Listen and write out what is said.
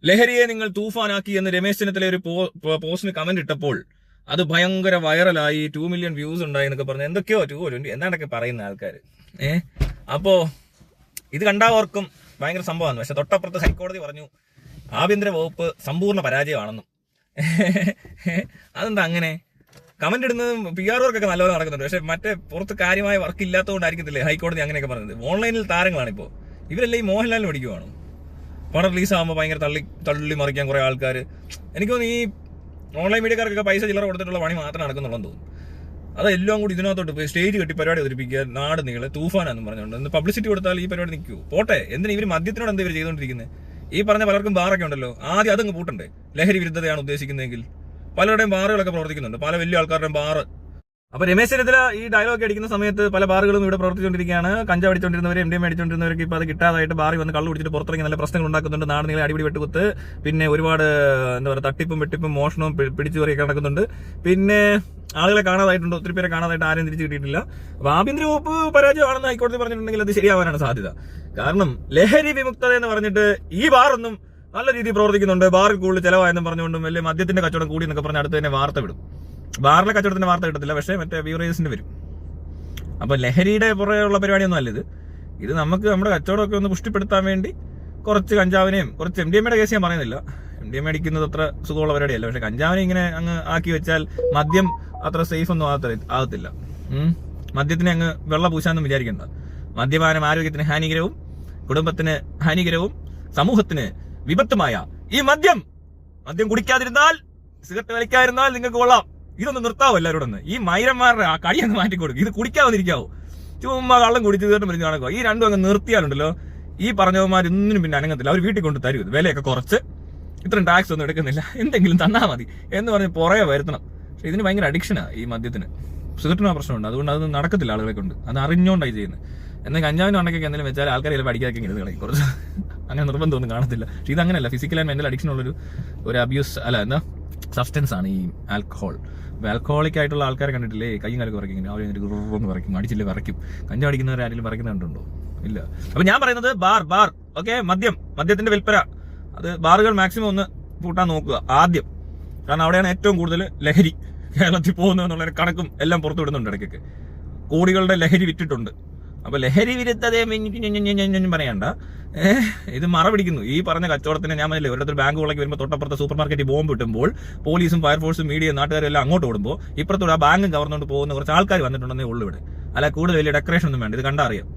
ലഹരിയെ നിങ്ങൾ തൂഫാനാക്കി എന്ന് രമേശ് ചെന്നിത്തല ഒരു പോസ്റ്റിന് കമന്റ് ഇട്ടപ്പോൾ അത് ഭയങ്കര വൈറലായി 2 മില്യൺ വ്യൂസ് ഉണ്ടായി എന്നൊക്കെ പറഞ്ഞു. എന്തൊക്കെയോ 2 എന്താണ്ടൊക്കെ പറയുന്ന ആൾക്കാർ. അപ്പോ ഇത് കണ്ടാവർക്കും ഭയങ്കര സംഭവമാണ്. പക്ഷെ തൊട്ടപ്പുറത്ത് ഹൈക്കോടതി പറഞ്ഞു ആഭ്യന്തര വകുപ്പ് സമ്പൂർണ്ണ പരാജയമാണെന്നും. അതെന്താ അങ്ങനെ? കമന്റ് ഇടുന്നത് PR വർക്കൊക്കെ നല്ലപോലെ നടക്കുന്നുണ്ട്. പക്ഷെ മറ്റേ പുറത്ത് കാര്യമായ വർക്ക് ഇല്ലാത്തതുകൊണ്ടായിരിക്കത്തില്ലേ ഹൈക്കോടതി അങ്ങനെയൊക്കെ പറഞ്ഞത്. ഓൺലൈനിൽ താരങ്ങളാണിപ്പോ ഇവരെല്ലാം. ഈ മോഹൻലാലിന് പഠിക്കുവാണോ? പടം റിലീസാകുമ്പോൾ ഭയങ്കര തള്ളി മറിക്കാൻ കുറെ ആൾക്കാർ. എനിക്ക് തോന്നുന്നു ഈ ഓൺലൈൻ മീഡിയക്കാർക്കൊക്കെ പൈസ ചില്ലറ കൊടുത്തിട്ടുള്ള പണി മാത്രം നടക്കുന്നുള്ളതെന്ന് തോന്നുന്നു. അതെല്ലാം കൂടി ഇതിനകത്തോട്ട് പോയി സ്റ്റേജ് കെട്ടി പരിപാടി അവതരിപ്പിക്കുക, നാട് നീളെ തൂഫാനാന്നും പറഞ്ഞുകൊണ്ട് പബ്ലിസിറ്റി കൊടുത്താൽ ഈ പരിപാടി നിൽക്കൂ. പോട്ടെ, എന്തിനാ ഇവർ മദ്യത്തിനോട് എന്താ ഇവർ ചെയ്തുകൊണ്ടിരിക്കുന്നത്? ഈ പറഞ്ഞ പലർക്കും ബാറൊക്കെ ഉണ്ടല്ലോ, ആദ്യം അതങ്ങ് പൂട്ടണ്ടേ? ലഹരി വിരുദ്ധതയാണ് ഉദ്ദേശിക്കുന്നതെങ്കിൽ പലരുടെയും ബാറുകളൊക്കെ പ്രവർത്തിക്കുന്നുണ്ട്, പല വലിയ ആൾക്കാരുടെയും ബാറ്. അപ്പൊ രമേശ് ചെന്നിത്തല ഈ ഡയലോഗ് അടിക്കുന്ന സമയത്ത് പല ബാറുകളും ഇവിടെ പ്രവർത്തിച്ചുകൊണ്ടിരിക്കുകയാണ്. കഞ്ചാവ് അടിച്ചുകൊണ്ടിരുന്നവർ, MDMA അടിച്ചുകൊണ്ടിരുന്നവർക്ക് ഇപ്പൊ അത് കിട്ടാതായിട്ട് ബാറിൽ വന്ന് കള്ളു കുടിച്ചിട്ട് പുറത്തിറങ്ങി നല്ല പ്രശ്നങ്ങൾ ഉണ്ടാക്കുന്നുണ്ട്. നാട് നീളെ അടിപിടി വെട്ടുകുത്ത്, പിന്നെ ഒരുപാട് എന്താ പറയുക തട്ടിപ്പും വെട്ടിപ്പും മോഷണവും പിടിച്ചുപറിയൊക്കെ നടക്കുന്നുണ്ട്. പിന്നെ ആളുകളെ കാണാതായിട്ടുണ്ട്, ഒത്തിരി പേരെ കാണാതായിട്ട് ആരെയും തിരിച്ചു കിട്ടിയിട്ടില്ല. അപ്പൊ ആഭ്യന്തര വകുപ്പ് പരാജയമാണെന്ന് ഹൈക്കോടതി പറഞ്ഞിട്ടുണ്ടെങ്കിൽ അത് ശരിയാവാനാണ് സാധ്യത. കാരണം ലഹരി വിമുക്തത എന്ന് പറഞ്ഞിട്ട് ഈ ബാറൊന്നും നല്ല രീതിയിൽ പ്രവർത്തിക്കുന്നുണ്ട്, ബാറിൽ കൂടുതൽ ചെലവായെന്നും പറഞ്ഞുകൊണ്ടും വലിയ മദ്യത്തിന്റെ കച്ചവടം കൂടി എന്നൊക്കെ പറഞ്ഞ് അടുത്ത് തന്നെ വാർത്ത വിടും. ബാറിലെ കച്ചവടത്തിന്റെ വാർത്ത കിട്ടത്തില്ല, പക്ഷേ മറ്റേ ബീവറേജസിന്റെ വരും. അപ്പൊ ലഹരിയുടെ പുറകെയുള്ള പരിപാടിയൊന്നും അല്ല ഇത് നമുക്ക് നമ്മുടെ കച്ചവടമൊക്കെ ഒന്ന് പുഷ്ടിപ്പെടുത്താൻ വേണ്ടി കുറച്ച് കഞ്ചാവിനെയും കുറച്ച് MDMA കേസ് ഞാൻ പറയുന്നില്ല. MDMA അടിക്കുന്നത് അത്ര സുഖമുള്ള പരിപാടിയല്ല. പക്ഷെ കഞ്ചാവിനെ ഇങ്ങനെ അങ്ങ് ആക്കി വെച്ചാൽ മദ്യം അത്ര സേഫ് ഒന്നും ആകത്തില്ല. മദ്യത്തിനെ അങ്ങ് വെള്ള പൂശാന്നും വിചാരിക്കണ്ട. മദ്യപാനം ആരോഗ്യത്തിന് ഹാനികരവും കുടുംബത്തിന് ഹാനികരവും സമൂഹത്തിന് വിപത്തുമായ ഈ മദ്യം കുടിക്കാതിരുന്നാൽ, സിഗരറ്റ് വലിക്കാതിരുന്നാൽ നിങ്ങൾക്ക് കൊള്ളാം. ഇതൊന്ന് നിർത്താവോ എല്ലാവരോടൊന്ന്. ഈ മൈരന്മാരുടെ ആ കടിയൊന്ന് മാറ്റിക്കൊടുക്കും. ഇത് കുടിക്കാവുന്നിരിക്കാവോ? ചുമ്മാ കള്ളം കുടിച്ച് തീർന്നു പിരിഞ്ഞ് നടക്കുക. ഈ രണ്ടും അങ്ങ് നിർത്തിയാലുണ്ടല്ലോ ഈ പറഞ്ഞവന്മാരൊന്നിനും പിന്നെ അനങ്ങത്തില്ല. അവർ വീട്ടിൽ കൊണ്ട് തരും. വിലയൊക്കെ കുറച്ച്, ഇത്രയും ടാക്സ് ഒന്നും എടുക്കുന്നില്ല, എന്തെങ്കിലും തന്നാൽ മതി എന്ന് പറഞ്ഞ് പുറകെ വരുത്തണം. പക്ഷെ ഇതിന് ഭയങ്കര അഡിക്ഷനാണ് ഈ മദ്യത്തിന്. സിഗരറ്റിന് ആ പ്രശ്നമുണ്ട്, അതുകൊണ്ട് അത് നടക്കത്തില്ല ആളുകളെ കൊണ്ട്. അത് അറിഞ്ഞുകൊണ്ടായി ചെയ്യുന്നത്. എന്നാൽ കഞ്ചാവിന് ഉണ്ടെങ്കിൽ എന്തെങ്കിലും വെച്ചാൽ ആൾക്കാരെ പഠിക്കാതെ ഇരുന്ന് കളയും കുറച്ച്. അങ്ങനെ നിർബന്ധമൊന്നും കാണത്തില്ല. പക്ഷെ ഇത് അങ്ങനെയല്ല. ഫിസിക്കൽ ആൻഡ് മെന്റൽ അഡിക്ഷൻ ഉള്ളൊരു അബ്യൂസ് അല്ല, എന്താ സബ്സ്റ്റൻസ് ആണ് ഈ ആൽക്കഹോൾ. ആൽക്കഹോളിക് ആയിട്ടുള്ള ആൾക്കാരെ കണ്ടിട്ടില്ലേ? കൈയും കാലൊക്കെ വരയ്ക്കും, അവരെ ഗുർന്ന് വരയ്ക്കും, അടിച്ചില്ലേ വരയ്ക്കും. കഞ്ചാവ് അടിക്കുന്നവർ ആരെങ്കിലും വരയ്ക്കുന്ന കണ്ടുണ്ടോ? ഇല്ല. അപ്പൊ ഞാൻ പറയുന്നത് ബാർ ഓക്കെ, മദ്യത്തിന്റെ വിൽപ്പന അത് ബാറുകൾ മാക്സിമം ഒന്ന് പൂട്ടാൻ നോക്കുക ആദ്യം. കാരണം അവിടെയാണ് ഏറ്റവും കൂടുതൽ ലഹരി കേരളത്തിൽ പോകുന്നത് എന്നുള്ള കണക്കും എല്ലാം പുറത്തു വിടുന്നുണ്ട്. ഇടയ്ക്കൊക്കെ കോടികളുടെ ലഹരി വിറ്റിട്ടുണ്ട്. അപ്പൊ ലഹരി വിരുദ്ധതയെ പറയണ്ട, ഇത് മറ പിടിക്കുന്നു. ഈ പറഞ്ഞ കച്ചവടത്തിന് ഞാൻ പറഞ്ഞില്ലേ, ഒരിടത്തിൽ ബാങ്കുകളൊക്കെ വരുമ്പോൾ തൊട്ടപ്പുറത്തെ സൂപ്പർ മാർക്കറ്റിൽ ബോംബ് ഇട്ടുമ്പോൾ പോലീസും ഫയർഫോഴ്സും മീഡിയ നാട്ടുകാരും എല്ലാം അങ്ങോട്ട് ഓടുമ്പോൾ ഇപ്പുറത്തോടെ ആ ബാങ്കും കവർന്നുകൊണ്ട് പോകുന്ന കുറച്ച് ആൾക്കാർ വന്നിട്ടുണ്ടെന്നേ ഉള്ളൂ ഇവിടെ. അല്ല കൂടുതൽ വലിയ ഡെക്കറേഷൻ ഒന്നും വേണ്ട. ഇത് കണ്ടറിയാം.